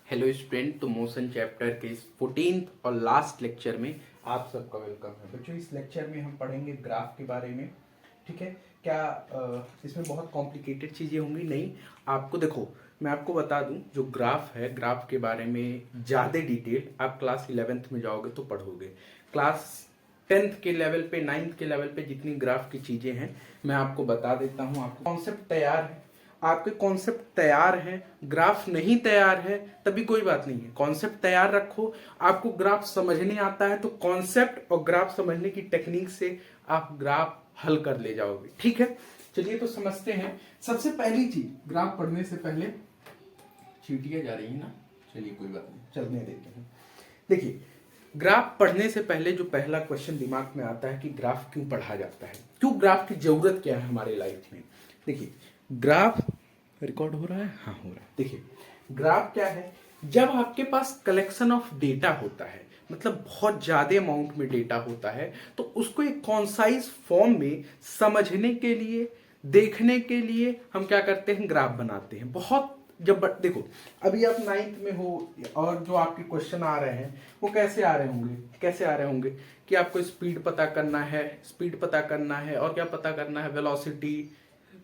Hello student, तो motion chapter के इस 14th और लास्ट लेक्चर में आप सबका वेलकम है। बच्चों, इस लेक्चर में हम पढ़ेंगे ग्राफ के बारे में। ठीक है, क्या इसमें बहुत कॉम्प्लिकेटेड चीज़ें होंगी? नहीं। आपको देखो, मैं आपको बता दूं, जो ग्राफ है, ग्राफ के बारे में ज़्यादा डिटेल आप क्लास 11th में जाओगे तो पढ़ोगे। क्लास 10th के लेवल पे, 9th के लेवल पे जितनी ग्राफ की चीज़ें हैं मैं आपको बता देता हूँ। आपको कॉन्सेप्ट तैयार है, आपके कॉन्सेप्ट तैयार है, ग्राफ नहीं तैयार है तभी कोई बात नहीं है। कॉन्सेप्ट तैयार रखो, आपको ग्राफ समझने आता है तो कॉन्सेप्ट और ग्राफ समझने की टेक्निक से आप ग्राफ हल कर ले जाओगे। ठीक है, चलिए तो समझते हैं। सबसे पहली चीज, ग्राफ पढ़ने से पहले चीटियां जा रही है ना, चलिए कोई बात नहीं, चलने देते हैं। देखिए, ग्राफ पढ़ने से पहले जो पहला क्वेश्चन दिमाग में आता है कि ग्राफ क्यों पढ़ा जाता है, क्यों ग्राफ की जरूरत क्या है हमारे लाइफ में। देखिए, ग्राफ रिकॉर्ड हो रहा है, हाँ हो रहा है। देखिए, ग्राफ क्या है? जब आपके पास कलेक्शन ऑफ डेटा होता है, मतलब बहुत ज्यादा अमाउंट में डेटा होता है, तो उसको एक कॉन्साइज फॉर्म में समझने के लिए, देखने के लिए हम क्या करते हैं, ग्राफ बनाते हैं। बहुत जब देखो, अभी आप 9th में हो और जो आपके क्वेश्चन आ रहे हैं वो कैसे आ रहे होंगे, कैसे आ रहे होंगे कि आपको स्पीड पता करना है, स्पीड पता करना है और क्या पता करना है,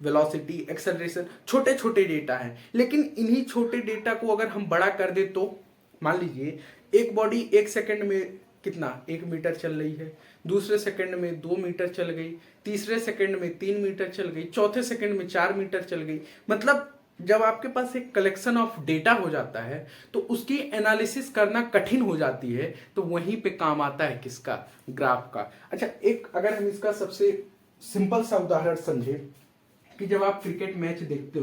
वेलोसिटी, एक्सेलरेशन। छोटे छोटे डेटा हैं, लेकिन इन्हीं छोटे डेटा को अगर हम बड़ा कर दे तो मान लीजिए एक बॉडी 1 सेकंड में कितना, 1 मीटर चल रही है, दूसरे सेकंड में 2 मीटर चल गई, तीसरे सेकंड में 3 मीटर चल गई, चौथे सेकंड में 4 मीटर चल गई। मतलब जब आपके पास एक कलेक्शन ऑफ डेटा हो जाता है तो उसकी एनालिसिस करना कठिन हो जाती है, तो वहीं पे काम आता है किसका, ग्राफ का। अच्छा, एक अगर हम इसका सबसे सिंपल सा उदाहरण समझे कि जब आप क्रिकेट मैच देखते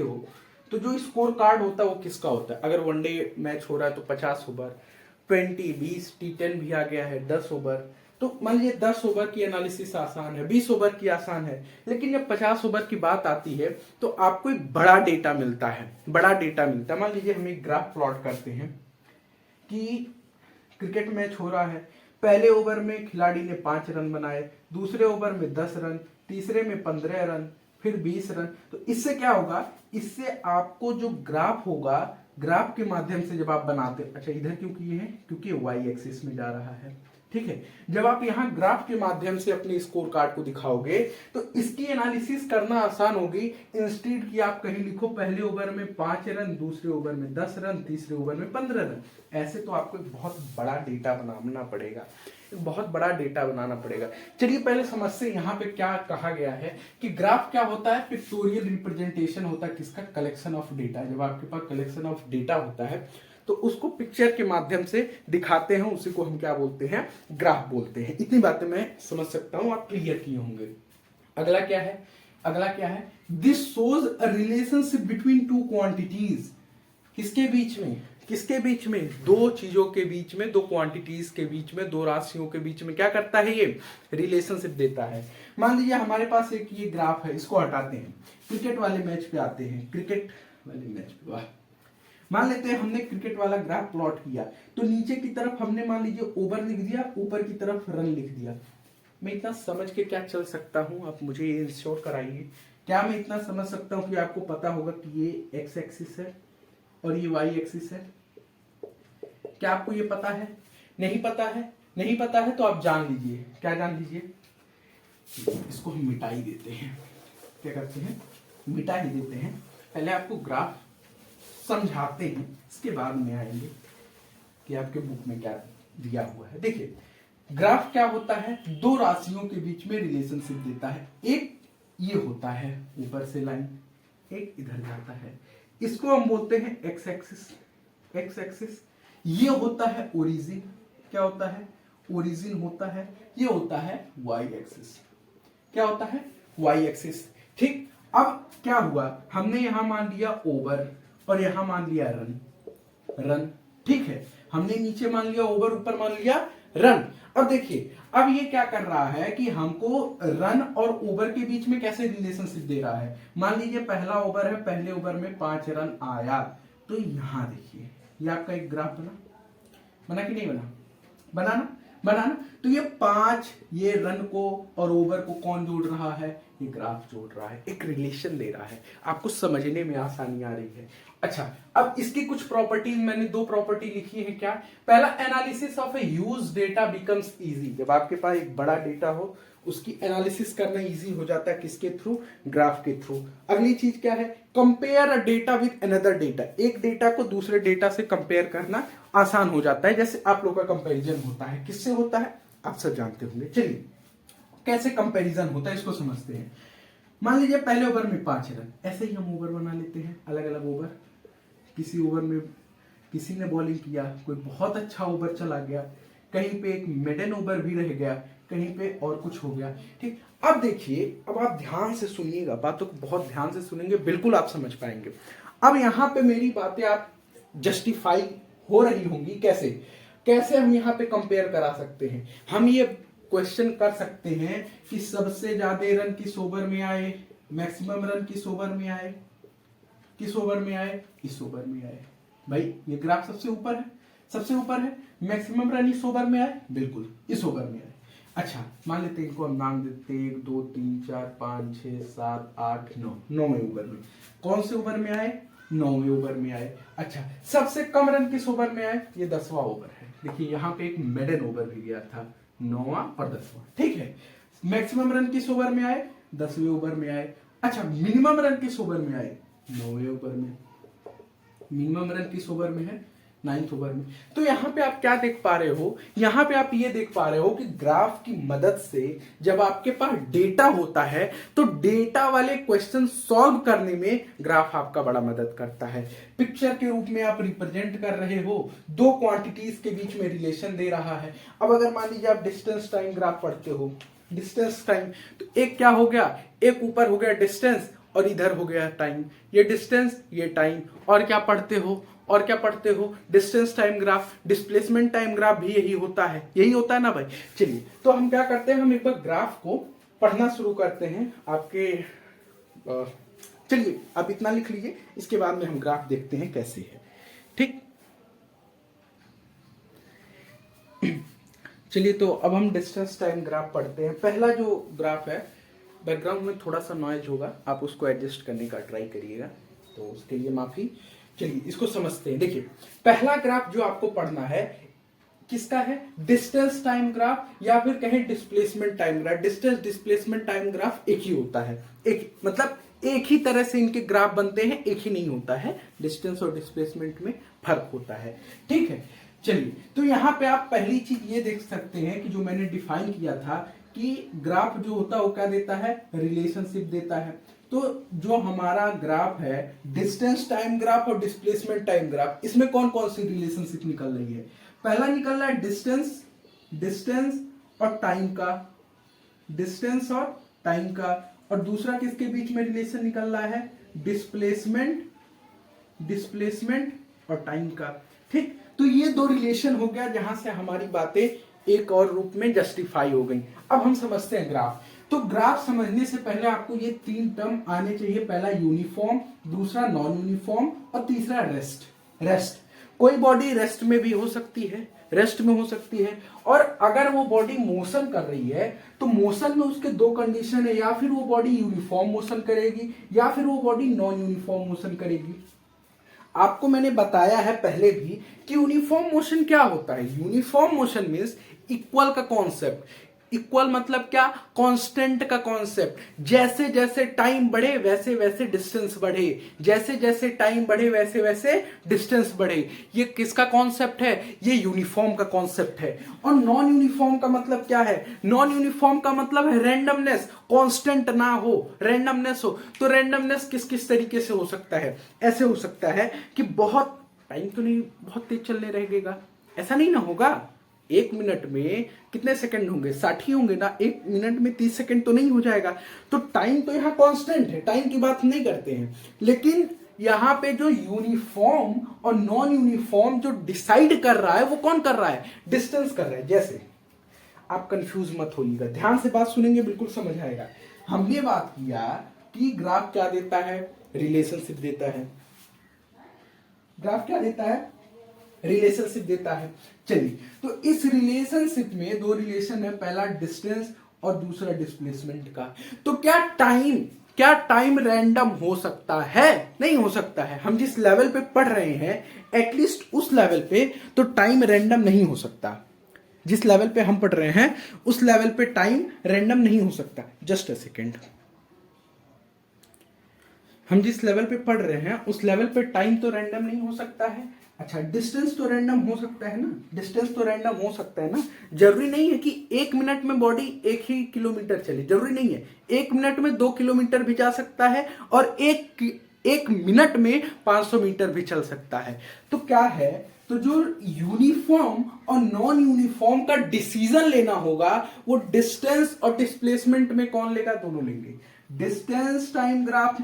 हो, तो जो स्कोर कार्ड होता है वो किसका होता है? अगर वनडे मैच हो रहा है तो 50 ओवर, 20, 20, T10 भी आ गया है, 10 ओवर। तो मान लीजिए 10 ओवर की एनालिसिस आसान है, 20 ओवर की आसान है, लेकिन जब 50 ओवर की बात आती है तो आपको एक बड़ा डेटा मिलता है, मान लीजिए हम एक ग्राफ प्लॉट करते हैं कि क्रिकेट मैच हो रहा है, पहले ओवर में खिलाड़ी ने 5 रन बनाए, दूसरे ओवर में 10 रन, तीसरे में 15 रन, फिर 20 रन। तो इससे क्या होगा, इससे आपको जो ग्राफ होगा, ग्राफ के माध्यम से जब आप बनाते, अच्छा इधर क्यों किए हैं, क्योंकि वाई एक्सिस में जा रहा है। ठीक है, जब आप यहां ग्राफ के माध्यम से अपने स्कोर कार्ड को दिखाओगे तो इसकी एनालिसिस करना आसान होगी। इंस्टेड कि आप कहीं लिखो पहले ओवर में 5 रन, दूसरे ओवर में 10 रन, तीसरे ओवर में 15 रन, ऐसे तो आपको एक बहुत बड़ा डेटा बनाना पड़ेगा, चलिए पहले समझते हैं यहाँ पे क्या कहा गया है कि ग्राफ क्या होता है। पिक्टोरियल रिप्रेजेंटेशन होता है किसका, कलेक्शन ऑफ डेटा। जब आपके पास कलेक्शन ऑफ डेटा होता है तो उसको पिक्चर के माध्यम से दिखाते हैं, उसी को हम क्या बोलते हैं, ग्राफ बोलते हैं। इतनी बातें मैं समझ सकता हूं, आप क्लियर किए होंगे। अगला क्या है, this shows a relationship between two quantities. किसके बीच में, दो चीजों के बीच में, दो क्वांटिटीज के बीच में, दो राशियों के बीच में क्या करता है, ये रिलेशनशिप देता है। मान लीजिए हमारे पास एक ये ग्राफ है, इसको हटाते हैं, क्रिकेट वाले मैच पे आते हैं, वाह, मान लेते हैं हमने क्रिकेट वाला ग्राफ प्लॉट किया, तो नीचे की तरफ हमने मान लीजिए ओवर लिख दिया, ऊपर की तरफ रन लिख दिया। मैं इतना समझ के क्या चल सकता हूं, आप मुझे ये इंश्योर कराइए, क्या मैं इतना समझ सकता हूं कि आपको पता होगा कि ये एक्स एक्सिस है और ये वाई एक्सिस है? क्या आपको ये पता है? नहीं पता है तो आप जान लीजिए, क्या जान लीजिए, इसको हम मिटा ही देते हैं। क्या करते हैं, मिटा ही देते हैं। पहले आपको ग्राफ समझाते हैं, इसके बाद में आएंगे कि आपके बुक में क्या दिया हुआ है। देखिए, ग्राफ क्या होता है, दो राशियों के बीच में रिलेशनशिप देता है। एक ये होता है ऊपर से लाइन, एक इधर जाता है, इसको हम बोलते हैं एक्स एक्सिस। ये होता है ओरिजिन, क्या होता है, ओरिजिन होता है। ये होता है वाई एक्सिस, क्या होता है, वाई एक्सिस। ठीक, अब क्या हुआ, हमने यहां मान लिया ओवर और यहां मान लिया रन। ठीक है, हमने नीचे मान लिया ओवर, ऊपर मान लिया रन। अब देखिए, अब ये क्या कर रहा है कि हमको रन और ओवर के बीच में कैसे रिलेशनशिप दे रहा है। मान लीजिए पहला ओवर है, पहले ओवर में 5 रन आया, तो यहां देखिए ये आपका एक ग्राफ बना कि नहीं बना, बना ना। तो ये 5 ये रन को और ओवर को कौन जोड़ रहा है, ये ग्राफ जोड़ रहा है, एक रिलेशन दे रहा है, आपको समझने में आसानी आ रही है। अच्छा, अब इसकी कुछ प्रॉपर्टीज, मैंने 2 प्रॉपर्टी लिखी है। क्या, पहला, analysis of a huge data becomes easy. जब आपके पास एक बड़ा डेटा हो उसकी एनालिसिस करना इजी हो जाता है, किसके थ्रू, ग्राफ के थ्रू। अगली चीज क्या है, compare a data with another data, एक डेटा को दूसरे डेटा से कंपेयर करना आसान हो जाता है। जैसे आप लोग का कंपैरिजन होता है, किससे होता है, आप सब जानते होंगे। चलिए कैसे कंपैरिजन होता है इसको समझते हैं। मान लीजिए पहले ओवर में 5 रन, ऐसे ही हम ओवर बना लेते हैं, अलग अलग ओवर। किसी ओवर में किसी ने बॉलिंग किया, कोई बहुत अच्छा ओवर चला गया, कहीं पे एक मिडन ओवर भी रह गया, कहीं पे और कुछ हो गया। ठीक, अब देखिए, अब आप ध्यान से सुनिएगा, बातों को बहुत ध्यान से सुनेंगे, बिल्कुल आप समझ पाएंगे। अब यहाँ पे मेरी बातें आप जस्टिफाई हो रही होंगी, कैसे कैसे हम यहाँ पे कंपेयर करा सकते हैं। हम ये क्वेश्चन कर सकते हैं कि सबसे ज्यादा रन किस ओवर में आए, मैक्सिमम रन किस ओवर में आए, किस ओवर में आए, इस ओवर में आए। भाई ये ग्राफ सबसे ऊपर है, सबसे ऊपर है, मैक्सिमम रन इस ओवर में आए, बिल्कुल इस ओवर में आए। अच्छा, मान लेते हैं इनको हम नाम देते हैं 1 2 3 4 5 6 7 8 9, 9वें ओवर में। कौन से ओवर में आए, 9वें ओवर में आए। अच्छा, सबसे कम रन किस ओवर में आए, ये 10वां ओवर है। देखिए यहाँ पे एक मेडन ओवर भी गया था, 9वां और 10वां, ठीक है। मैक्सिमम रन किस ओवर में आए, 10वें ओवर में आए। अच्छा, मिनिमम रन किस ओवर में आए, 9वें ओवर में। मिनिमम रन किस ओवर में है, 9th ओवर में। तो यहाँ पे आप क्या देख पा रहे हो, यहाँ पे आप ये देख पा रहे हो कि ग्राफ की मदद से जब आपके पास डेटा होता है तो डेटा वाले क्वेश्चन सॉल्व करने में ग्राफ आपका बड़ा मदद करता है। पिक्चर के रूप में आप रिप्रेजेंट कर रहे हो, 2 क्वांटिटीज के बीच में रिलेशन दे रहा है। अब अगर मान लीजिए आप डिस्टेंस टाइम ग्राफ पढ़ते हो, डिस्टेंस टाइम, तो एक क्या हो गया, एक ऊपर हो गया डिस्टेंस और इधर हो गया टाइम, ये डिस्टेंस ये टाइम। और क्या पढ़ते हो, और क्या पढ़ते हो, distance time graph, displacement time graph भी यही होता है, यही होता है ना भाई। चलिए तो हम क्या करते हैं, हम एक बार ग्राफ को पढ़ना शुरू करते हैं आपके। चलिए आप इतना लिख लीजिए, इसके बाद में हम ग्राफ देखते हैं कैसे है, ठीक। चलिए तो अब हम डिस्टेंस टाइम ग्राफ पढ़ते हैं। पहला जो ग्राफ है, बैकग्राउंड में थोड़ा सा नॉइज होगा, आप उसको एडजस्ट करने का ट्राई करिएगा, तो उसके लिए माफी। चलिए इसको समझते हैं। देखिए पहला ग्राफ जो आपको पढ़ना है किसका है, डिस्टेंस टाइम ग्राफ या फिर कहें displacement time graph. Distance displacement time graph एक ही होता है, एक मतलब एक ही तरह से इनके ग्राफ बनते हैं, एक ही नहीं होता है, डिस्टेंस और डिस्प्लेसमेंट में फर्क होता है, ठीक है। चलिए तो यहाँ पे आप पहली चीज ये देख सकते हैं कि जो मैंने डिफाइन किया था कि ग्राफ जो होता है वो क्या देता है, रिलेशनशिप देता है। तो जो हमारा ग्राफ है डिस्टेंस टाइम ग्राफ और डिस्प्लेसमेंट टाइम ग्राफ, इसमें कौन कौन सी रिलेशनशिप निकल रही है, पहला निकल रहा है डिस्टेंस, डिस्टेंस और टाइम का, डिस्टेंस और टाइम का। और दूसरा किसके बीच में रिलेशन निकल रहा है, डिस्प्लेसमेंट, डिस्प्लेसमेंट और टाइम का, ठीक। तो ये 2 रिलेशन हो गया जहां से हमारी बातें एक और रूप में जस्टिफाई हो गई। अब हम समझते हैं ग्राफ। तो ग्राफ समझने से पहले आपको ये 3 टर्म आने चाहिए, पहला यूनिफॉर्म, दूसरा नॉन यूनिफॉर्म और तीसरा रेस्ट। रेस्ट, कोई बॉडी रेस्ट में भी हो सकती है, रेस्ट में हो सकती है। और अगर वो बॉडी मोशन कर रही है तो मोशन में उसके 2 कंडीशन है, या फिर वो बॉडी यूनिफॉर्म मोशन करेगी या फिर वो बॉडी नॉन यूनिफॉर्म मोशन करेगी। आपको मैंने बताया है पहले भी कि यूनिफॉर्म मोशन क्या होता है। यूनिफॉर्म मोशन मींस इक्वल का कॉन्सेप्ट, इक्वल मतलब क्या, कांस्टेंट का कॉन्सेप्ट। जैसे जैसे टाइम बढ़े वैसे वैसे डिस्टेंस बढ़े, जैसे जैसे टाइम बढ़े वैसे वैसे डिस्टेंस बढ़े। ये किसका कॉन्सेप्ट है, ये यूनिफॉर्म का कॉन्सेप्ट है। और नॉन यूनिफॉर्म का मतलब क्या है, नॉन यूनिफॉर्म का मतलब है रैंडमनेस, कांस्टेंट ना हो, रैंडमनेस हो। तो रैंडमनेस किस किस तरीके से हो सकता है, ऐसे हो सकता है कि बहुत टाइम तो नहीं, बहुत तेज चलने रहेगा, ऐसा नहीं ना होगा। 1 मिनट में कितने सेकंड होंगे, 60 ही होंगे ना, 1 मिनट में 30 सेकंड तो नहीं हो जाएगा। तो टाइम तो यहाँ कांस्टेंट है, टाइम की बात नहीं करते हैं। लेकिन यहाँ पे जो यूनिफॉर्म और नॉन यूनिफॉर्म जो डिसाइड कर रहा है वो कौन कर रहा है, डिस्टेंस कर रहा है। जैसे आप कंफ्यूज मत होइएगा, ध्यान से बात सुनेंगे बिल्कुल समझ आएगा। हमने बात किया कि ग्राफ क्या देता है, रिलेशनशिप देता है। ग्राफ क्या देता है, रिलेशनशिप देता है। चलिए, तो इस रिलेशनशिप में दो रिलेशन है, पहला डिस्टेंस और दूसरा डिस्प्लेसमेंट का। तो क्या टाइम रैंडम हो सकता है? नहीं हो सकता है। हम जिस लेवल पे पढ़ रहे हैं एटलीस्ट उस लेवल पे तो टाइम रैंडम नहीं हो सकता। जिस लेवल पे हम पढ़ रहे हैं उस लेवल पे टाइम रैंडम नहीं हो सकता। जस्ट अ सेकेंड, हम जिस लेवल पे पढ़ रहे हैं उस लेवल पे टाइम तो रैंडम नहीं हो सकता है। अच्छा, डिस्टेंस तो रैंडम हो सकता है ना, डिस्टेंस तो रैंडम हो सकता है ना। जरूरी नहीं है कि 1 मिनट में बॉडी 1 ही किलोमीटर चले, जरूरी नहीं है। 1 मिनट में 2 किलोमीटर भी जा सकता है और एक मिनट में 500 मीटर भी चल सकता है। तो क्या है, तो जो यूनिफॉर्म और नॉन यूनिफॉर्म का डिसीजन लेना होगा वो डिस्टेंस और डिस्प्लेसमेंट में कौन लेगा? दोनों लेंगे। डिस्टेंस टाइम ग्राफ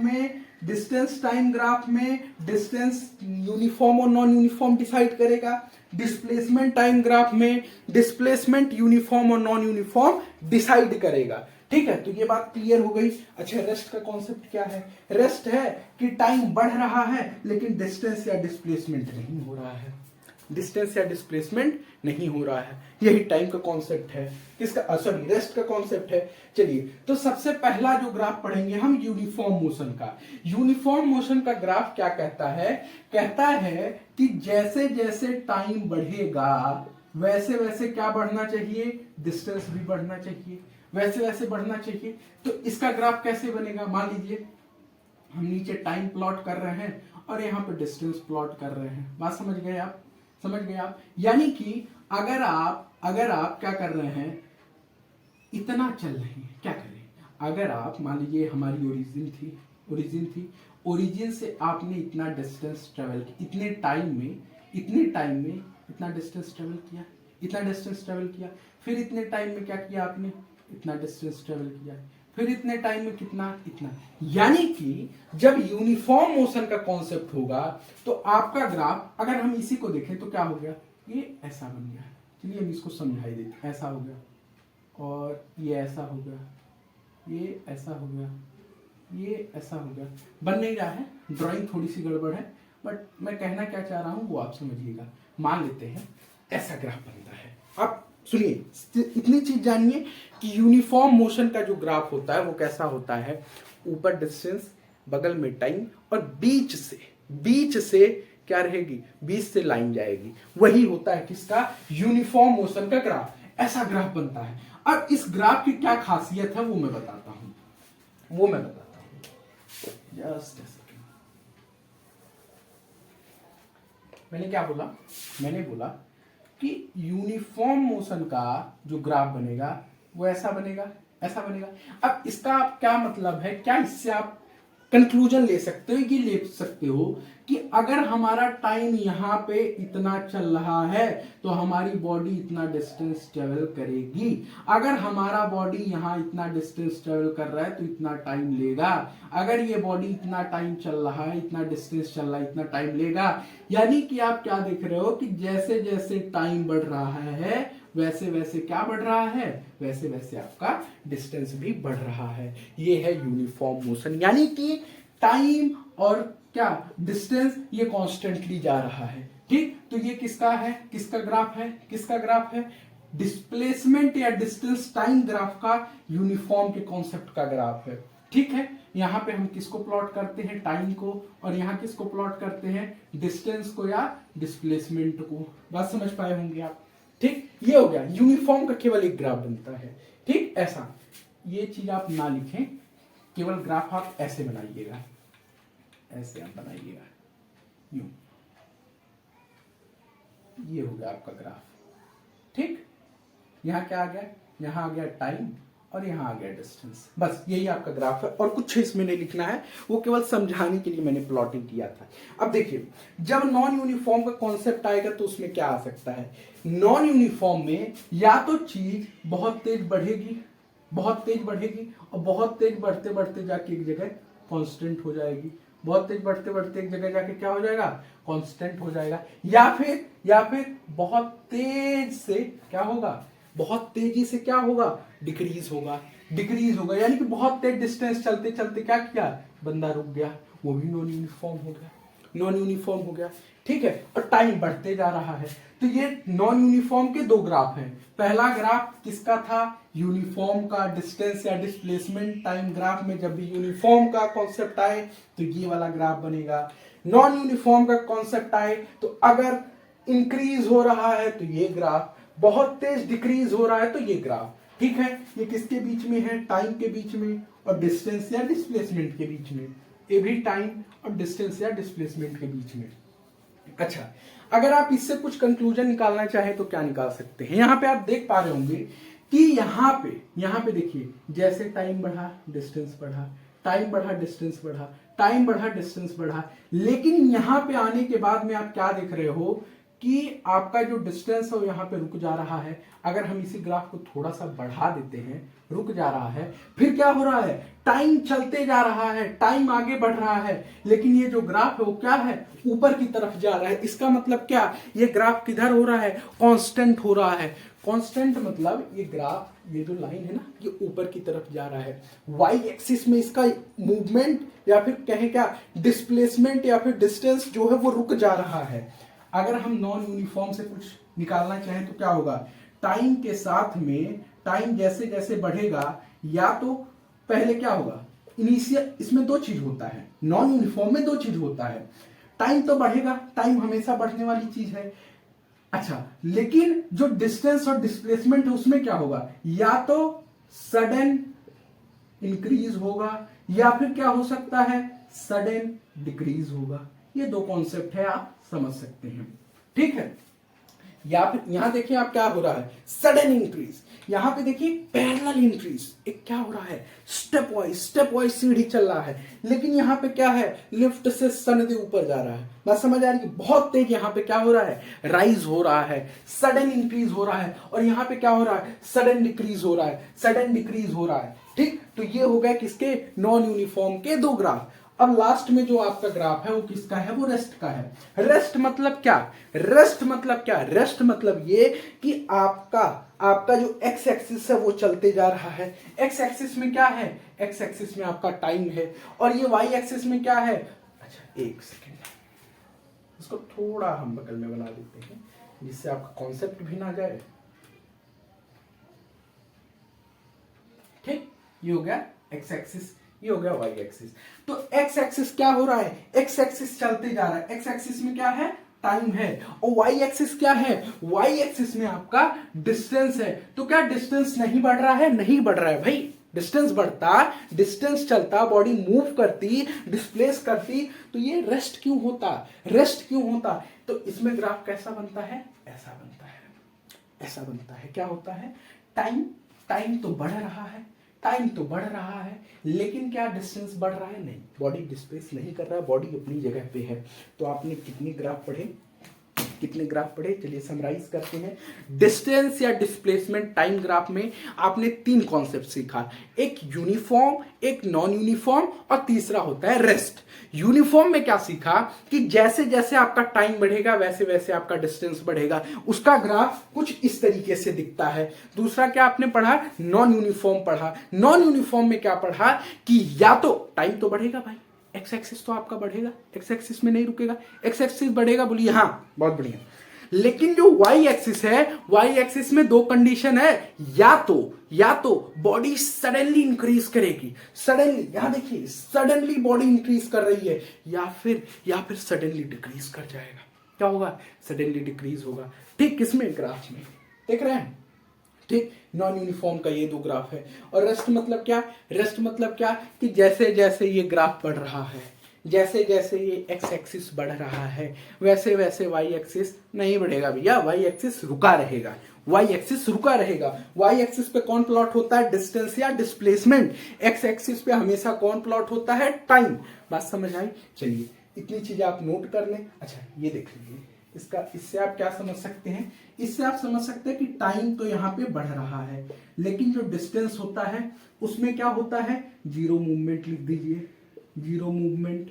में डिस्टेंस यूनिफॉर्म और नॉन यूनिफॉर्म डिसाइड करेगा। डिस्प्लेसमेंट टाइम ग्राफ में डिस्प्लेसमेंट यूनिफॉर्म और नॉन यूनिफॉर्म डिसाइड करेगा। ठीक है, तो ये बात क्लियर हो गई। अच्छा, रेस्ट का कॉन्सेप्ट क्या है? रेस्ट है कि टाइम बढ़ रहा है लेकिन डिस्टेंस या डिस्प्लेसमेंट नहीं हो रहा है। डिस्टेंस या डिस्प्लेसमेंट नहीं हो रहा है, यही टाइम का कॉन्सेप्ट है। किसका? सॉरी, रेस्ट का कॉन्सेप्ट है। चलिए, तो सबसे पहला जो ग्राफ पढ़ेंगे हम यूनिफॉर्म मोशन का। यूनिफॉर्म मोशन का ग्राफ क्या कहता है? कहता है कि जैसे जैसे टाइम बढ़ेगा वैसे वैसे क्या बढ़ना चाहिए? डिस्टेंस भी बढ़ना चाहिए, वैसे वैसे बढ़ना चाहिए। तो इसका ग्राफ कैसे बनेगा? मान लीजिए हम नीचे टाइम प्लॉट कर रहे हैं और यहाँ पे डिस्टेंस प्लॉट कर रहे हैं। बात समझ गए आप? समझ गए आप? यानी कि अगर आप क्या कर रहे हैं, इतना चल रहे हैं, क्या करें? अगर आप मान लीजिए हमारी ओरिजिन थी, ओरिजिन से आपने इतना डिस्टेंस ट्रेवल किया, इतने टाइम में इतना डिस्टेंस ट्रेवल किया, फिर इतने टाइम में क्या किया आपने? इतना डिस्टेंस ट्रेवल किया, फिर इतने टाइम में इतना। यानी कि जब यूनिफॉर्म मोशन का कॉन्सेप्ट होगा तो आपका ग्राफ, अगर हम इसी को देखें तो क्या हो गया? ये ऐसा बन गया। चलिए हम इसको समझाई देते। ऐसा हो गया और ये ऐसा हो गया, ये ऐसा हो गया, ये ऐसा हो गया। बन नहीं रहा है, ड्राइंग थोड़ी सी गड़बड़ है, बट मैं कहना क्या चाह रहा हूं वो आप समझिएगा। मान लेते हैं ऐसा ग्राफ बनता है। आप सुनिए, इतनी चीज जानिए कि यूनिफॉर्म मोशन का जो ग्राफ होता है वो कैसा होता है। ऊपर डिस्टेंस, बगल में टाइम और बीच से क्या रहेगी? बीच से लाइन जाएगी। वही होता है किसका? यूनिफॉर्म मोशन का ग्राफ। ऐसा ग्राफ बनता है। अब इस ग्राफ की क्या खासियत है वो मैं बताता हूं। जस्ट मैंने क्या बोला? मैंने बोला कि यूनिफॉर्म मोशन का जो ग्राफ बनेगा वो ऐसा बनेगा। अब इसका आप क्या मतलब है? क्या इससे आप कंक्लूजन ले सकते हो? ये ले सकते हो कि अगर हमारा टाइम यहाँ पे इतना चल रहा है तो हमारी बॉडी इतना डिस्टेंस ट्रेवल करेगी। अगर हमारा बॉडी यहाँ इतना डिस्टेंस ट्रेवल कर रहा है तो इतना टाइम लेगा। अगर ये बॉडी इतना टाइम चल रहा है, इतना डिस्टेंस चल रहा है, इतना टाइम लेगा। यानी कि आप क्या देख रहे हो कि जैसे जैसे टाइम बढ़ रहा है वैसे वैसे क्या बढ़ रहा है? वैसे वैसे आपका डिस्टेंस भी बढ़ रहा है। ये है यूनिफॉर्म मोशन। यानी कि टाइम और क्या डिस्टेंस ये कॉन्स्टेंटली जा रहा है। ठीक, तो ये किसका है? किसका ग्राफ है? डिस्प्लेसमेंट या डिस्टेंस टाइम ग्राफ का, यूनिफॉर्म के कॉन्सेप्ट का ग्राफ है। ठीक है, यहां पे हम किसको प्लॉट करते हैं? टाइम को। और यहां किसको प्लॉट करते हैं? डिस्टेंस को या डिस्प्लेसमेंट को। बात समझ पाए होंगे आप? ठीक, ये हो गया। यूनिफॉर्म का केवल एक ग्राफ बनता है। ठीक, ऐसा ये चीज आप ना लिखें, केवल ग्राफ आप ऐसे बनाइएगा, ऐसे आप बनाइएगा, यूं। ये हो गया आपका ग्राफ। ठीक, यहां क्या आ गया? यहां आ गया टाइम और यहां आ गया डिस्टेंस। बस यही आपका ग्राफ है और कुछ इसमें नहीं लिखना है, वो केवल समझाने के लिए मैंने प्लॉटिंग किया था। अब देखिए, जब नॉन यूनिफॉर्म का कॉन्सेप्ट आएगा तो उसमें क्या आ सकता है? नॉन यूनिफॉर्म में या तो चीज बहुत तेज बढ़ेगी और बहुत तेज बढ़ते बढ़ते जाके एक जगह कांस्टेंट हो जाएगी। बहुत तेज बढ़ते बढ़ते एक जगह जाके क्या हो जाएगा? कांस्टेंट हो जाएगा। या फिर बहुत तेज से क्या होगा? बहुत तेजी से क्या होगा? डिक्रीज होगा। यानी कि बहुत तेज डिस्टेंस चलते चलते क्या किया? बंदा रुक गया, वो भी नॉन यूनिफॉर्म हो गया। नॉन यूनिफॉर्म हो गया, ठीक है, और टाइम बढ़ते जा रहा है। तो ये नॉन यूनिफॉर्म के दो ग्राफ हैं। पहला ग्राफ किसका था, यूनिफॉर्म का, डिस्टेंस या डिस्प्लेसमेंट टाइम ग्राफ में जब भी यूनिफॉर्म का कॉन्सेप्ट आए तो ये वाला ग्राफ बनेगा। नॉन यूनिफॉर्म का कॉन्सेप्ट आए तो अगर इंक्रीज हो रहा है तो ये ग्राफ, बहुत तेज डिक्रीज हो रहा है तो ये ग्राफ, ठीक है। ये किसके बीच में है, टाइम के बीच में और डिस्टेंस या डिस्प्लेसमेंट के बीच में, ये भी टाइम और डिस्टेंस या डिस्प्लेसमेंट के बीच में। अच्छा, अगर आप इससे कुछ कंक्लूजन निकालना चाहे तो क्या निकाल सकते हैं। यहां पे आप देख पा रहे होंगे कि यहां पे देखिए, जैसे टाइम बढ़ा डिस्टेंस बढ़ा, टाइम बढ़ा डिस्टेंस बढ़ा, टाइम बढ़ा डिस्टेंस बढ़ा, लेकिन यहां पे आने के बाद में आप क्या देख रहे हो कि आपका जो डिस्टेंस है वो यहाँ पे रुक जा रहा है। अगर हम इसी ग्राफ को थोड़ा सा बढ़ा देते हैं, रुक जा रहा है, फिर क्या हो रहा है, टाइम चलते जा रहा है, टाइम आगे बढ़ रहा है, लेकिन ये जो ग्राफ है वो क्या है, ऊपर की तरफ जा रहा है। इसका मतलब क्या, ये ग्राफ किधर हो रहा है, कांस्टेंट हो रहा है। कांस्टेंट मतलब ये ग्राफ, ये जो लाइन है ना, ये ऊपर की तरफ जा रहा है। वाई एक्सिस में इसका मूवमेंट या फिर कहें क्या, डिस्प्लेसमेंट या फिर डिस्टेंस जो है वो रुक जा रहा है। अगर हम नॉन यूनिफॉर्म से कुछ निकालना चाहें तो क्या होगा, टाइम के साथ में टाइम जैसे जैसे बढ़ेगा, या तो पहले क्या होगा, इनिशियल, इसमें दो चीज होता है, नॉन यूनिफॉर्म में दो चीज होता है, टाइम तो बढ़ेगा, टाइम हमेशा बढ़ने वाली चीज है। अच्छा, लेकिन जो डिस्टेंस और डिस्प्लेसमेंट है उसमें क्या होगा, या तो सडन इंक्रीज होगा या फिर क्या हो सकता है, सडन डिक्रीज होगा। ये दो कॉन्सेप्ट है, आप समझ सकते हैं, ठीक है। या फिर यहां देखिए आप क्या हो रहा है, सडन इंक्रीज, यहां पे देखिए पैरेलल इंक्रीज, एक क्या हो रहा है, स्टेप वाइज सीढ़ी चल रहा है, लेकिन यहां पे क्या है, लिफ्ट से सनदे ऊपर जा रहा है। बात समझ आ रही है, बहुत तेज यहां पे क्या हो रहा है, राइज हो रहा है, सडन इंक्रीज हो रहा है, और यहां पे क्या हो रहा है, सडन डिक्रीज हो रहा है, सडन डिक्रीज हो रहा है, ठीक। तो ये हो गया किसके, नॉन यूनिफॉर्म के दो ग्राफ। अब लास्ट में जो आपका ग्राफ है वो किसका है, वो रेस्ट का है। रेस्ट मतलब क्या, रेस्ट मतलब क्या, रेस्ट मतलब ये कि आपका जो एक्स एक्सिस है वो चलते जा रहा है। एक्स एक्सिस में क्या है, एक्स एक्सिस में आपका टाइम है, और ये वाई एक्सिस में क्या है, अच्छा एक सेकेंड, इसको थोड़ा हम बगल में बना देते हैं जिससे आपका कॉन्सेप्ट भी ना जाए, ठीक। ये हो गया एक्स एक्सिस, ये हो गया वाई एक्सिस। तो एक्स एक्सिस क्या हो रहा है, एक्स एक्सिस चलते जा रहा है, एक्स एक्सिस में क्या है, टाइम है, और वाई एक्सिस क्या है, वाई एक्सिस में आपका डिस्टेंस है। तो क्या डिस्टेंस नहीं बढ़ रहा है, नहीं बढ़ रहा है भाई, डिस्टेंस बढ़ता, डिस्टेंस चलता, बॉडी मूव करती, डिस्प्लेस करती, तो ये रेस्ट क्यों होता, रेस्ट क्यों होता। तो इसमें ग्राफ कैसा बनता है, ऐसा बनता है, ऐसा बनता है। क्या होता है, टाइम तो बढ़ रहा है, टाइम तो बढ़ रहा है, लेकिन क्या डिस्टेंस बढ़ रहा है, नहीं, बॉडी डिस्प्लेस नहीं कर रहा है, बॉडी अपनी जगह पे है। तो आपने कितने ग्राफ पढ़े, कितने ग्राफ पढ़े, चलिए समराइज करते हैं। डिस्टेंस या डिस्प्लेसमेंट टाइम ग्राफ में आपने तीन कॉन्सेप्ट सीखा, एक यूनिफॉर्म, एक नॉन यूनिफॉर्म, और तीसरा होता है रेस्ट। यूनिफॉर्म में क्या सीखा कि जैसे जैसे आपका टाइम बढ़ेगा वैसे वैसे आपका डिस्टेंस बढ़ेगा, उसका ग्राफ कुछ इस तरीके से दिखता है। दूसरा क्या आपने पढ़ा, नॉन यूनिफॉर्म पढ़ा। नॉन यूनिफॉर्म में क्या पढ़ा कि या तो टाइम तो बढ़ेगा भाई, एक्स एक्सिस तो आपका बढ़ेगा, एक्स एक्सिस में नहीं रुकेगा, एक्स एक्सिस बढ़ेगा, बोलिए हाँ, बहुत बढ़िया। लेकिन जो वाई एक्सिस है, वाई एक्सिस में दो कंडीशन है, या तो बॉडी सडनली इंक्रीज करेगी, सडनली, यहां देखिए सडनली बॉडी इंक्रीज कर रही है, या फिर सडनली डिक्रीज कर जाएगा। क्या होगा, सडनली डिक्रीज होगा, ठीक। किसमें, ग्राफ में, देख रहे हैं, ठीक। नॉन यूनिफॉर्म का ये दो ग्राफ है। और रेस्ट मतलब क्या, रेस्ट मतलब क्या कि जैसे जैसे ये ग्राफ बढ़ रहा है, जैसे जैसे ये एक्स एक्सिस बढ़ रहा है, वैसे वैसे वाई एक्सिस नहीं बढ़ेगा भैया, वाई एक्सिस रुका रहेगा, वाई एक्सिस रुका रहेगा। वाई एक्सिस पे कौन प्लॉट होता है, डिस्टेंस या डिस्प्लेसमेंट। एक्स एक्सिस पे हमेशा कौन प्लॉट होता है, टाइम। बात समझ आई, चलिए इतनी चीजें आप नोट कर लें। अच्छा ये देख लीजिए, इससे आप क्या समझ सकते हैं, इससे आप समझ सकते हैं कि टाइम तो यहाँ पे बढ़ रहा है, लेकिन जो डिस्टेंस होता है उसमें क्या होता है, जीरो मूवमेंट लिख दीजिए, जीरो मूवमेंट,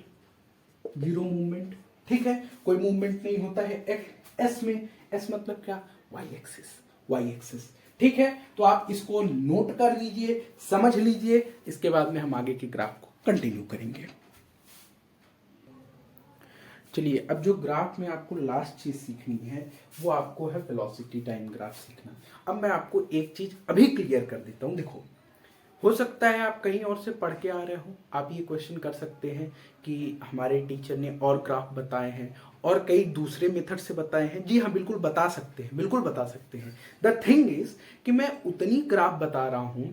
जीरो मूवमेंट, ठीक है, कोई मूवमेंट नहीं होता है एस में। एस मतलब क्या, वाई एक्सिस, वाई एक्सिस, ठीक है। तो आप इसको नोट कर लीजिए, समझ लीजिए, इसके बाद में हम आगे के ग्राफ को कंटिन्यू करेंगे। चलिए अब जो ग्राफ में आपको लास्ट चीज सीखनी है वो आपको है वेलोसिटी टाइम ग्राफ सीखना। अब मैं आपको एक चीज अभी क्लियर कर देता हूँ। देखो, हो सकता है आप कहीं और से पढ़ के आ रहे हो, आप ये क्वेश्चन कर सकते हैं कि हमारे टीचर ने और ग्राफ बताए हैं और कई दूसरे मेथड से बताए हैं। जी हाँ, बिल्कुल बता सकते हैं, बिल्कुल बता सकते हैं। द थिंग इज कि मैं उतनी ग्राफ बता रहा हूं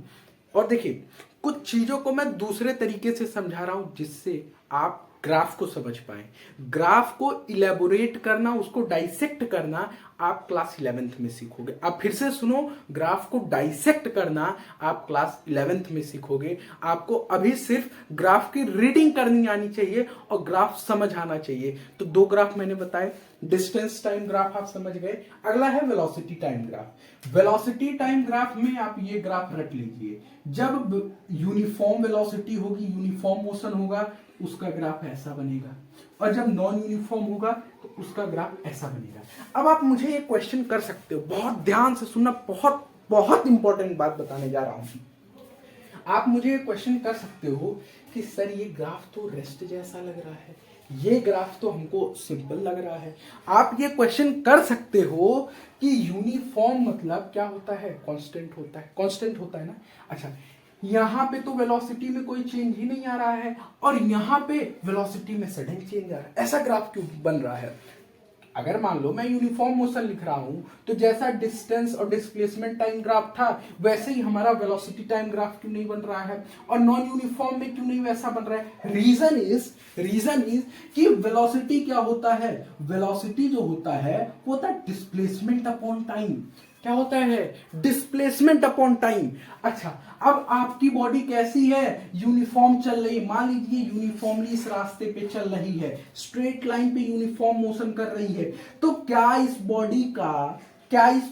और देखिए कुछ चीजों को मैं दूसरे तरीके से समझा रहा हूं जिससे आप ग्राफ को समझ पाए। ग्राफ को इलेबोरेट करना, उसको डाइसेक्ट करना आप क्लास 11th में सीखोगे। आप फिर से सुनो, ग्राफ को डाइसेक्ट करना आप क्लास 11th में सीखोगे। आपको अभी सिर्फ ग्राफ की रीडिंग करनी आनी चाहिए और ग्राफ समझ आना चाहिए। तो दो ग्राफ मैंने बताए, डिस्टेंस टाइम ग्राफ आप समझ गए, अगला है velocity time graph. Velocity time graph में आप ये ग्राफ रट लीजिए, जब यूनिफॉर्म वेलोसिटी होगी, यूनिफॉर्म मोशन होगा, उसका ग्राफ ऐसा बनेगा, और जब नॉन यूनिफॉर्म होगा तो उसका ग्राफ ऐसा बनेगा। अब आप मुझे एक क्वेश्चन कर सकते हो, बहुत ध्यान से सुनना, बहुत बहुत इंपॉर्टेंट बात बताने जा रहा हूं। आप मुझे एक क्वेश्चन कर सकते हो कि सर ये ग्राफ तो रेस्ट जैसा लग रहा है, ये ग्राफ तो हमको सिंपल लग रहा है। आप ये क्वेश्चन कर सकते हो कि यूनिफॉर्म मतलब क्या होता है? कांस्टेंट होता है, कांस्टेंट होता है ना। अच्छा, यहां पे तो वेलोसिटी में कोई चेंज ही नहीं आ रहा है और यहां पे वेलोसिटी में सडन चेंज आ रहा है, ऐसा ग्राफ क्यों बन रहा है? अगर मान लो मैं यूनिफॉर्म मोशन लिख रहा हूं तो जैसा डिस्टेंस और डिस्प्लेसमेंट टाइम ग्राफ था वैसे ही हमारा वेलोसिटी टाइम ग्राफ क्यों नहीं बन रहा है, और नॉन यूनिफॉर्म में क्यों नहीं वैसा बन रहा है? रीजन इज कि वेलोसिटी क्या होता है? वेलोसिटी जो होता है वो होता है डिस्प्लेसमेंट अपॉन टाइम। क्या होता है? Displacement upon time. अच्छा, अब आपकी बॉडी कैसी है? यूनिफॉर्म चल रही है, मान लीजिए यूनिफॉर्मली इस रास्ते पे चल रही है, स्ट्रेट लाइन पे यूनिफॉर्म मोशन कर रही है, तो क्या इस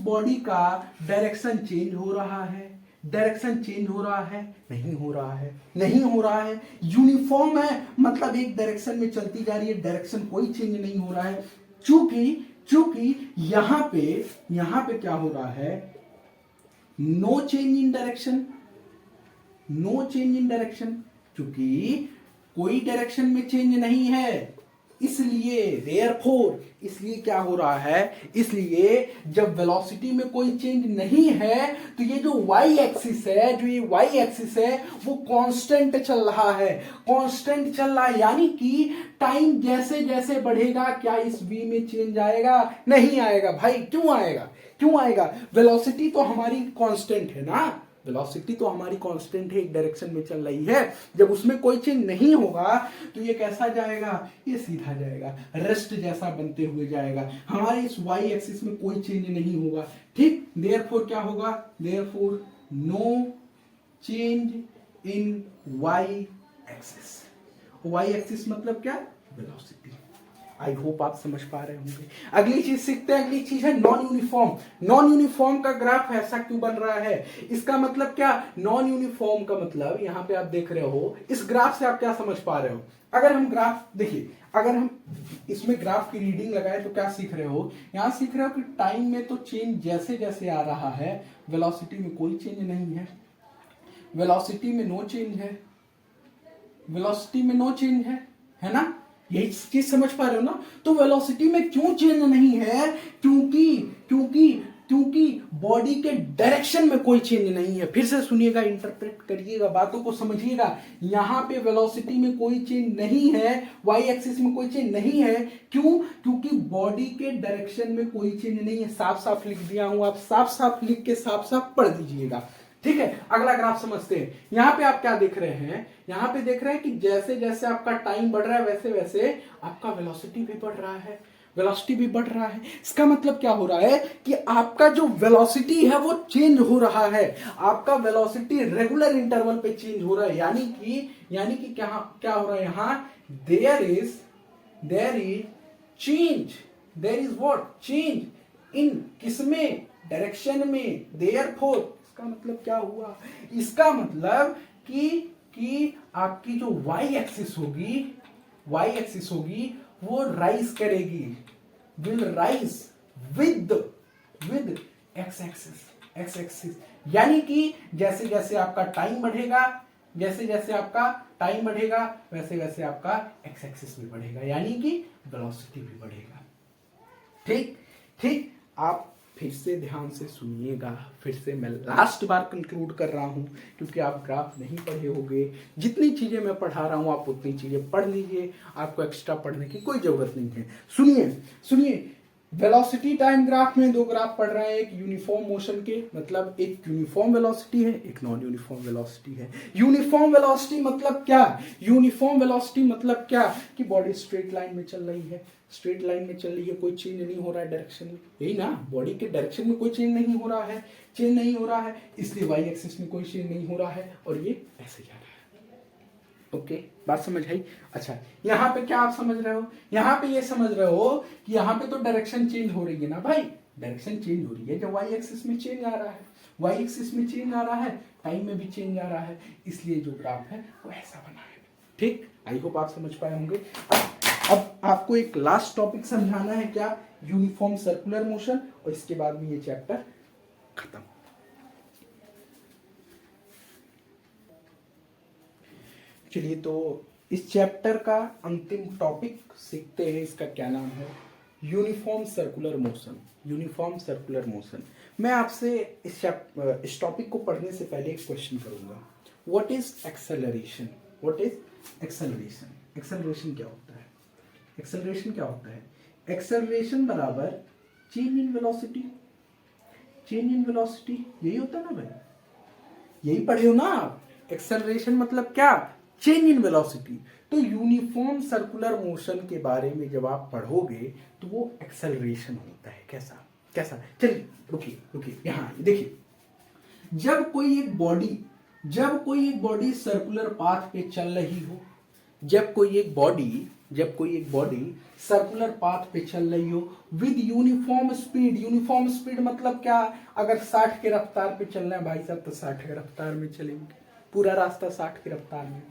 बॉडी का डायरेक्शन चेंज हो रहा है? डायरेक्शन चेंज हो रहा है? नहीं हो रहा है, नहीं हो रहा है। यूनिफॉर्म है मतलब एक डायरेक्शन में चलती जा रही है, डायरेक्शन कोई चेंज नहीं हो रहा है। चूंकि यहां पे क्या हो रहा है? No change in direction, no change in direction, क्योंकि कोई डायरेक्शन में चेंज नहीं है, इसलिए देयरफॉर, इसलिए क्या हो रहा है? इसलिए जब वेलोसिटी में कोई चेंज नहीं है तो ये जो वाई एक्सिस है वो कांस्टेंट चल रहा है, कांस्टेंट चल रहा है, यानी कि टाइम जैसे जैसे बढ़ेगा क्या इस v में चेंज आएगा? नहीं आएगा भाई। क्यों आएगा? वेलोसिटी तो हमारी कांस्टेंट है ना, वेलोसिटी तो हमारी कांस्टेंट है, एक डायरेक्शन में चल रही है। जब उसमें कोई चेंज नहीं होगा तो ये कैसा जाएगा? ये सीधा जाएगा, रेस्ट जैसा बनते हुए जाएगा। हमारे इस वाई एक्सिस में कोई चेंज नहीं होगा, ठीक। देयरफॉर क्या होगा? Therefore no change in Y axis. Y axis मतलब क्या? वेलोसिटी। आई होप आप समझ पा रहे होंगे। अगली चीज सीखते हैं, अगली चीज है नॉन यूनिफॉर्म। नॉन यूनिफॉर्म का ग्राफ ऐसा क्यों बन रहा है? इसका मतलब क्या? नॉन यूनिफॉर्म का मतलब यहां पे आप देख रहे हो, इस ग्राफ से आप क्या समझ पा रहे हो? अगर हम ग्राफ देखिए, अगर हम इसमें ग्राफ की रीडिंग लगाए तो क्या सीख रहे हो? यहां सीख रहे हो कि टाइम में तो चेंज जैसे जैसे आ रहा है, वेलोसिटी में कोई चेंज नहीं है, वेलोसिटी में नो चेंज है, वेलोसिटी में नो चेंज है ना? यही चीज समझ पा रहे हो ना? तो वेलोसिटी में क्यों चेंज नहीं है? क्योंकि बॉडी के डायरेक्शन में कोई चेंज नहीं है। फिर से सुनिएगा, इंटरप्रेट करिएगा, बातों को समझिएगा। यहां पे वेलोसिटी में कोई चेंज नहीं है, वाई एक्सिस में कोई चेंज नहीं है। क्यों? क्योंकि बॉडी के डायरेक्शन में कोई चेंज नहीं है। साफ साफ लिख दिया हूं, आप साफ साफ लिख के साफ साफ पढ़ दीजिएगा, ठीक है। अगला ग्राफ समझते हैं। यहां पे आप क्या देख रहे हैं? यहां पे देख रहे हैं कि जैसे जैसे आपका टाइम बढ़ रहा है वैसे वैसे आपका वेलोसिटी भी बढ़ रहा है, वेलोसिटी भी बढ़ रहा है। इसका मतलब क्या हो रहा है कि आपका जो वेलोसिटी है वो चेंज हो रहा है, आपका वेलोसिटी रेगुलर इंटरवल पे चेंज हो रहा है। यानी कि क्या हो रहा है? यहां there is what? Change in किसमें? डायरेक्शन में। देयरफॉर इसका मतलब क्या हुआ? इसका मतलब कि आपकी जो वाई एक्सिस होगी वो राइज करेगी, will rise with x axis. यानी कि जैसे जैसे आपका टाइम बढ़ेगा जैसे जैसे आपका टाइम बढ़ेगा वैसे वैसे आपका एक्स एक्सिस भी बढ़ेगा, यानी कि वेलोसिटी भी बढ़ेगा। ठीक ठीक, आप फिर से ध्यान से सुनिएगा, फिर से मैं लास्ट बार कंक्लूड कर रहा हूं, क्योंकि आप ग्राफ नहीं पढ़े होंगे। जितनी चीजें मैं पढ़ा रहा हूं आप उतनी चीजें पढ़ लीजिए, आपको एक्स्ट्रा पढ़ने की कोई जरूरत नहीं है। सुनिए सुनिए, वेलोसिटी टाइम ग्राफ में दो ग्राफ पढ़ रहे हैं, एक यूनिफॉर्म मोशन के, मतलब एक यूनिफॉर्म वेलोसिटी है, एक नॉन यूनिफॉर्म वेलोसिटी है। यूनिफॉर्म वेलोसिटी मतलब क्या? यूनिफॉर्म वेलोसिटी मतलब क्या कि बॉडी स्ट्रेट लाइन में चल रही है, स्ट्रेट लाइन में चल रही है, कोई चेंज नहीं हो रहा है डायरेक्शन में, यही ना, बॉडी के डायरेक्शन में कोई चेंज नहीं हो रहा है, चेंज नहीं हो रहा है, इसलिए वाई एक्सिस में कोई चेंज नहीं हो रहा है और ये ऐसे जा रहा है। ओके, बात समझ आई? अच्छा, यहाँ पे क्या आप समझ रहे हो? यहाँ पे ये समझ रहे हो कि यहाँ पे तो डायरेक्शन चेंज हो रही है ना भाई, डायरेक्शन चेंज हो रही है जब वाई एक्सिस में चेंज आ रहा है, वाई एक्सिस में चेंज आ रहा है, टाइम में भी चेंज आ रहा है, इसलिए जो ग्राफ है वो ऐसा बना है। ठीक, आई होप आप समझ पाए होंगे। अब आपको एक लास्ट टॉपिक समझाना है, क्या? यूनिफॉर्म सर्कुलर मोशन, और इसके बाद में ये चैप्टर खत्म। चलिए, तो इस चैप्टर का अंतिम टॉपिक सीखते हैं, इसका क्या नाम है? Uniform circular motion. Uniform circular motion. मैं आपसे इस टॉपिक को पढ़ने से पहले एक क्वेश्चन करूंगा। What is acceleration? What is acceleration? Acceleration क्या होता है? एक्सेलरेशन क्या होता है? एक्सेलरेशन बराबर change in velocity. Change in velocity यही होता है ना भाई, यही पढ़े हो ना आप। एक्सेलरेशन मतलब क्या? Change in velocity. तो यूनिफॉर्म सर्कुलर मोशन के बारे में जब आप पढ़ोगे तो वो एक्सेलरेशन होता है। कैसा कैसा? चलिए रुकिए रुकिए, यहाँ देखिए, जब कोई एक बॉडी सर्कुलर पाथ पे चल रही हो, जब कोई एक बॉडी सर्कुलर पाथ पे चल रही हो with uniform speed. Uniform speed मतलब क्या? अगर 60 के रफ्तार पे चलना है भाई साहब तो 60 के रफ्तार में चलेंगे, पूरा रास्ता 60 की रफ्तार में।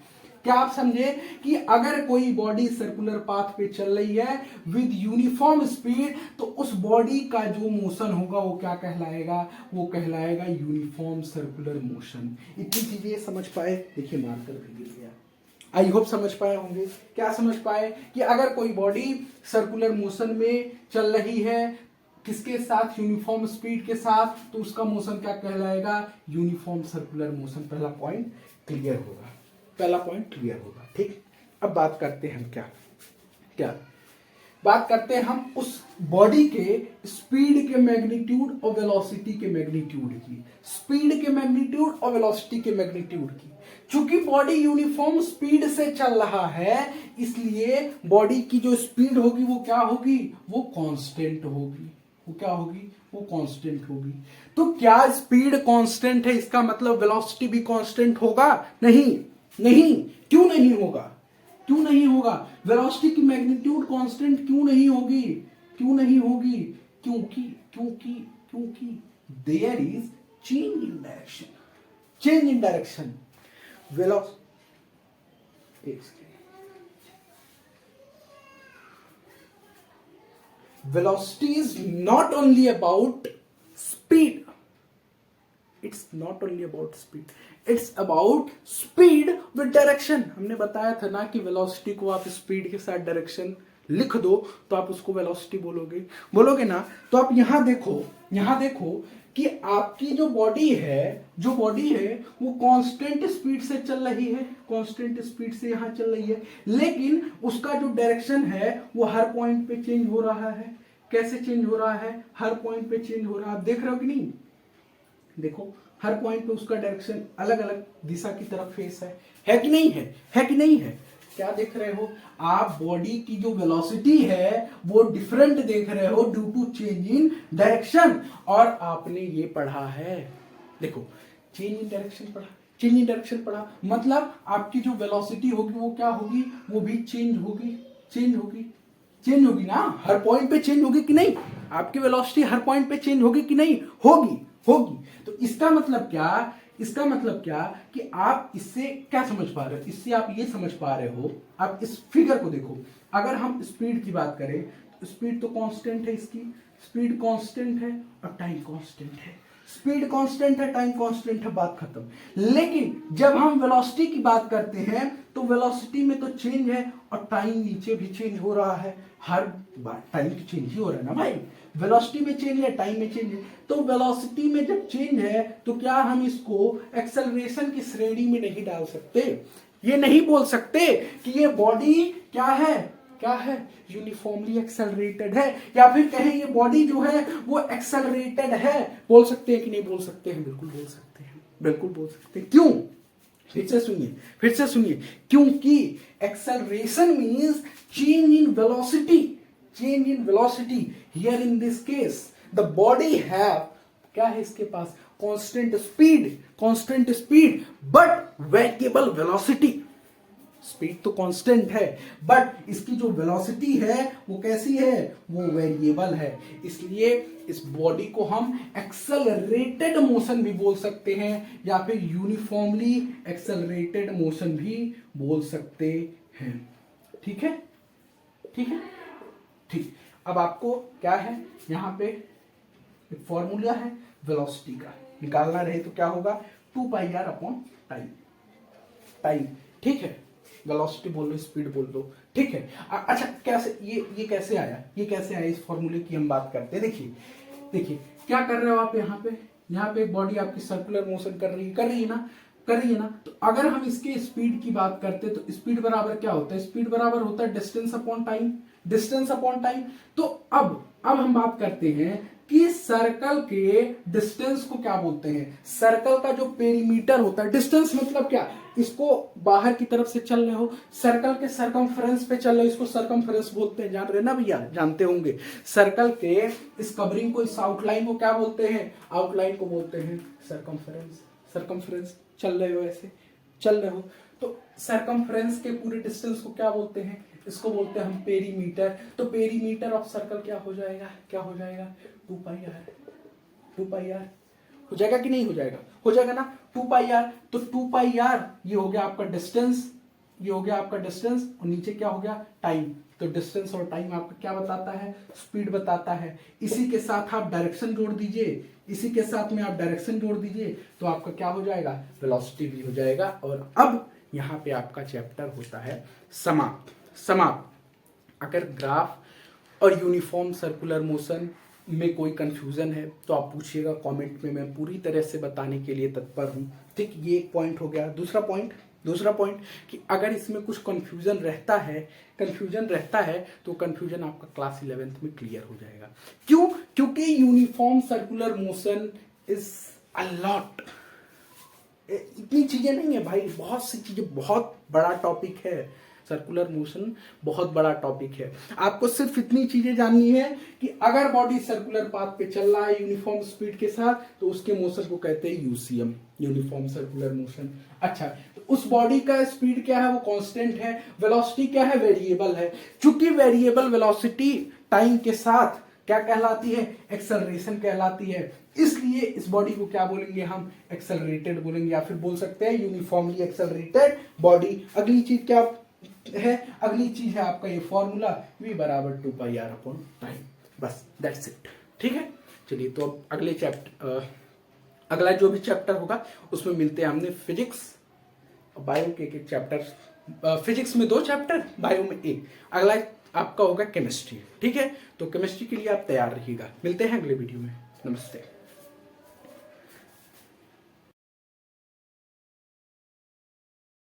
क्या आप समझे कि अगर कोई बॉडी सर्कुलर पाथ पे चल रही है विद यूनिफॉर्म स्पीड तो उस बॉडी का जो मोशन होगा वो क्या कहलाएगा? वो कहलाएगा यूनिफॉर्म सर्कुलर मोशन। इतनी चीजें समझ पाए? देखिए मार्कर भी गिर गया। आई होप समझ पाए होंगे। क्या समझ पाए कि अगर कोई बॉडी सर्कुलर मोशन में चल रही है किसके साथ? यूनिफॉर्म स्पीड के साथ, तो उसका मोशन क्या कहलाएगा? Uniform circular motion. पहला पॉइंट क्लियर होगा, पहला पॉइंट क्लियर होगा। ठीक, अब बात करते हैं हम क्या बात करते हैं हम उस बॉडी के स्पीड के मैग्नीट्यूड और वेलोसिटी के मैग्नीट्यूड की। स्पीड के मैग्नीट्यूड और वेलोसिटी के मैग्नीट्यूड की। चूंकि बॉडी यूनिफॉर्म स्पीड से चल रहा है इसलिए बॉडी की जो स्पीड होगी वो क्या होगी? वो कांस्टेंट होगी। वो क्या होगी? वो कांस्टेंट होगी। तो क्या स्पीड कांस्टेंट है इसका मतलब वेलोसिटी भी कांस्टेंट होगा? नहीं नहीं। क्यों नहीं होगा? क्यों नहीं होगा? वेलोसिटी की मैग्नीट्यूड कांस्टेंट क्यों नहीं होगी? क्यों नहीं होगी? क्योंकि क्योंकि क्योंकि there is change in direction. Change in direction. Velocity is not only about speed. It's not only about speed. It's about speed with direction. हमने बताया था ना कि वेलोसिटी को आप स्पीड के साथ डायरेक्शन लिख दो तो आप उसको वेलोसिटी बोलोगे ना। तो आप यहाँ देखो कि आपकी जो बॉडी है वो कांस्टेंट स्पीड से चल रही है, कांस्टेंट स्पीड से यहाँ चल रही है, लेकिन उसका जो डायरेक्शन है वो हर पॉइंट पे चेंज हो रहा है। कैसे चेंज हो रहा है? हर पॉइंट पे चेंज हो रहा है। आप देख रहे हो कि नहीं? देखो, हर पॉइंट पे उसका डायरेक्शन अलग अलग दिशा की तरफ फेस है कि नहीं है? है कि नहीं है? क्या देख रहे हो आप? बॉडी की जो वेलोसिटी है वो डिफरेंट देख रहे हो due to change in direction. और आपने ये पढ़ा है, देखो, चेंज इन डायरेक्शन पढ़ा मतलब आपकी जो वेलोसिटी होगी वो क्या होगी? वो भी चेंज होगी ना। हर पॉइंट पे चेंज होगी कि नहीं? आपकी वेलोसिटी हर पॉइंट पे चेंज होगी कि नहीं? होगी। तो इसका मतलब क्या कि आप इससे क्या समझ पा रहे हो? इससे आप ये समझ पा रहे हो, आप इस फिगर को देखो, अगर हम स्पीड की बात करें तो स्पीड तो कांस्टेंट है, इसकी स्पीड कांस्टेंट है और टाइम कांस्टेंट है। स्पीड कांस्टेंट है, टाइम कांस्टेंट है, बात खत्म। लेकिन जब हम वेलोसिटी की बात करते हैं तो वेलोसिटी में तो चेंज है और टाइम नीचे भी चेंज हो रहा है, हर बार टाइम तो चेंज ही हो रहा है ना भाई। वेलोसिटी में चेंज है, टाइम में चेंज है, तो वेलोसिटी में जब चेंज है तो क्या हम इसको एक्सेलरेशन की श्रेणी में नहीं डाल सकते? ये नहीं बोल सकते कि ये बॉडी क्या है यूनिफॉर्मली एक्सेलरेटेड है, या फिर कहें ये बॉडी जो है वो एक्सेलरेटेड है। बोल सकते हैं कि नहीं बोल सकते हैं? बिल्कुल बोल सकते हैं, बिल्कुल बोल सकते हैं। क्यों? फिर से सुनिए, क्योंकि acceleration means change in velocity. Here in this case the body have, क्या है इसके पास? Constant speed but variable velocity. Speed तो कांस्टेंट है बट इसकी जो वेलोसिटी है वो कैसी है? वो वेरिएबल है। इसलिए इस बॉडी को हम एक्सेलरेटेड मोशन भी बोल सकते हैं या फिर यूनिफॉर्मली एक्सेलरेटेड मोशन भी बोल सकते हैं। ठीक है, ठीक। अब आपको क्या है, यहां पे एक फॉर्मूला है वेलोसिटी का, निकालना रहे तो क्या होगा? 2πr upon time. ठीक है, वेलोसिटी बोल लो, स्पीड बोल दो, ठीक है। अच्छा, कैसे ये कैसे आया? इस फॉर्मूले की हम बात करते हैं। देखिए क्या कर रहे हो आप यहाँ पे एक बॉडी आपकी सर्कुलर मोशन कर रही है ना। तो अगर हम इसके स्पीड की बात करते हैं तो स्पीड बराबर क्या होता है? स्पीड बराबर होता है डिस्टेंस अपॉन टाइम। तो अब हम बात करते हैं कि सर्कल के डिस्टेंस को क्या बोलते हैं? सर्कल का जो पेरीमीटर होता है, डिस्टेंस मतलब क्या? इसको बाहर की तरफ से चल रहे हो, सर्कल के सरकमफ्रेंस पे चल रहे हो, इसको सरकमफ्रेंस बोलते हैं। जान रहे ना भैया? जानते होंगे। सर्कल के इस कवरिंग को, इस आउटलाइन को क्या बोलते हैं? आउटलाइन को बोलते हैं सरकमफ्रेंस। चल रहे हो, ऐसे चल रहे हो, तो सरकमफ्रेंस के पूरे डिस्टेंस को क्या बोलते हैं? इसको बोलते हैं हम पेरीमीटर। तो पेरीमीटर ऑफ सर्कल क्या हो जाएगा? 2πr हो जाएगा कि नहीं हो जाएगा? हो जाएगा ना, 2πr। तो 2πr ये हो गया आपका डिस्टेंस, और नीचे क्या हो गया? टाइम। तो डिस्टेंस और टाइम आपका क्या बताता है? स्पीड बताता है। इसी के साथ आप डायरेक्शन जोड़ दीजिए, तो आपका क्या हो जाएगा? वेलोसिटी भी हो जाएगा। और अब यहाँ पे आपका चैप्टर होता है समाप्त। अगर ग्राफ और यूनिफॉर्म सर्कुलर मोशन में कोई कंफ्यूजन है तो आप पूछिएगा कमेंट में, मैं पूरी तरह से बताने के लिए तत्पर हूं। ठीक, ये एक पॉइंट हो गया। दूसरा पॉइंट कि अगर इसमें कुछ कंफ्यूजन रहता है तो कंफ्यूजन आपका क्लास 11th में क्लियर हो जाएगा। क्यों? क्योंकि uniform circular motion is a lot, इतनी चीजें नहीं है भाई, बहुत सी चीजें, बहुत बड़ा टॉपिक है। सर्कुलर मोशन बहुत बड़ा टॉपिक है। आपको सिर्फ इतनी चीजें जाननी है कि अगर बॉडी सर्कुलर पाथ पे चल रहा है यूनिफॉर्म स्पीड के साथ तो उसके मोशन को कहते हैं यूसीएम, यूनिफॉर्म सर्कुलर मोशन। अच्छा, तो उस बॉडी का स्पीड क्या है? वो कांस्टेंट है। वेलोसिटी क्या है? वेरिएबल है। चूंकि वेरिएबल वेलोसिटी टाइम के साथ क्या कहलाती है? एक्सेलरेशन कहलाती है। इसलिए इस बॉडी को क्या बोलेंगे हम? एक्सेलरेटेड बोलेंगे, या फिर बोल सकते हैं यूनिफॉर्मली एक्सेलरेटेड बॉडी। अगली चीज क्या है? अगली चीज है आपका ये फॉर्मूला V बराबर 2πr अपॉन टाइम। बस दैट्स इट। ठीक है, चलिए तो अब अगला जो भी चैप्टर होगा उसमें मिलते हैं। हमने फिजिक्स और बायो के एक चैप्टर, फिजिक्स में 2 चैप्टर, बायो में 1। अगला आपका होगा केमिस्ट्री। ठीक है, तो केमिस्ट्री के लिए आप तैयार रहिएगा। मिलते हैं अगले वीडियो में। नमस्ते।